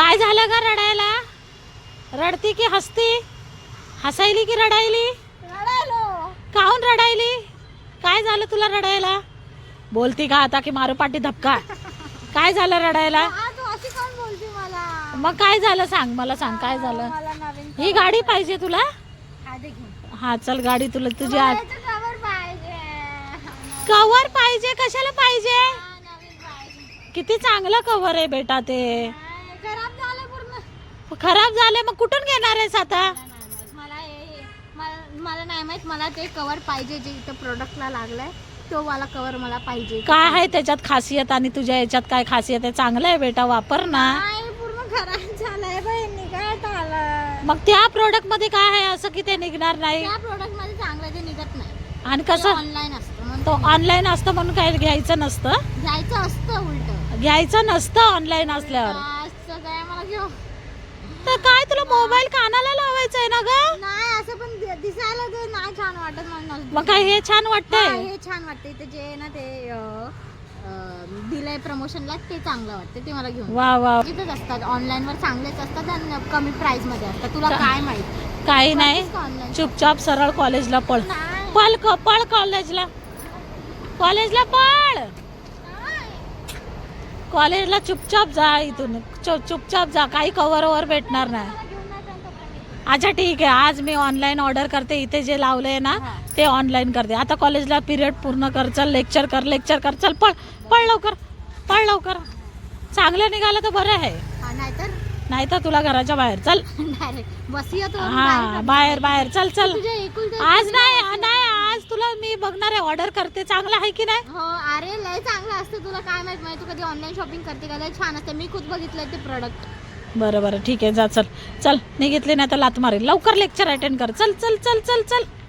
काय झालं का रडायला? रडती की हसती? हसायली की रडायली? काहून रडायली? काय झालं तुला रडायला? बोलती का आता की मारू पाठी धपका? काय झालं रडायला? मग काय झालं सांग, मला सांग काय झालं? ही गाडी पाहिजे तुला? हा चल गाडी तुला तुझी आज कव्हर पाहिजे. कशाला पाहिजे? किती चांगलं कव्हर आहे बेटा ते. खराब झाले मग कुठून घेणार आहेस आता? मला नाही माहित. मला ते कव्हर पाहिजे जे इथं प्रोडक्टला लागलाय तो वाला कव्हर मला पाहिजे. काय आहे त्याच्यात खासियत आणि तुझ्या याच्यात काय खासियत आहे? चांगलं आहे बेटा, वापर ना. पूर्ण खराब झालाय बाई, निघत आलं. मग त्या प्रोडक्ट मध्ये काय आहे असं की ते निघणार नाही? त्या प्रोडक्ट मध्ये चांगलं ते निघत नाही. आणि कसं ऑनलाईन असतं म्हणून तो ऑनलाईन असतं म्हणून काय घ्यायचं नसतं? घ्यायचं असतं. उलट घ्यायचं नसतं ऑनलाईन असल्यावर. असं काय मला घेऊ तर काय तुला मोबाईल कानाला लावायचा आहे ना ग? नाही. असं पण दिसायला ते नाही छान वाटत म्हणून. मग काय हे छान वाटतंय? हे छान वाटतं. इथे जे ना ते दिलंय प्रमोशनला ते चांगलं वाटतं. ते मला घेऊन वा वा. तिथेच असतात. ऑनलाईन वर चांगलेच असतात आणि कमी प्राइस मध्ये असतात. तुला काय माहिती? काही नाही, ऑनलाईन चुपचाप सरळ कॉलेजला पळ. नाही. पळ कॉलेजला. कॉलेजला पळ. कॉलेजला चुपचाप जा इथून. चुपचाप जा. काही कव्हर वर भेटणार नाही. अच्छा ठीक आहे, आज मी ऑनलाईन ऑर्डर करते. इथे जे लावलंय ना ते ऑनलाईन करते. आता कॉलेजला पिरियड पूर्ण कर. चल लेक्चर कर. चल पळ लवकर. चांगलं निघालं तर बरं आहे, नाही तर तुला घराच्या बाहेर चल. डायरेक्ट बसिया तो हा बाहेर चल. तुझ्या एकुलते आज नाही आज तुला मी बघणार आहे. ऑर्डर करते. चांगलं आहे की नाही? हो. अरे लय चांगलं असतं. तुला काय माहित? तू कधी ऑनलाईन शॉपिंग करते का? लय छान असते. मी खुद बघितलंय ते प्रोडक्ट. बरं ठीक आहे, जा चल. निघितली नाही तर लात मारेल. लवकर लेक्चर अटेंड कर. चल.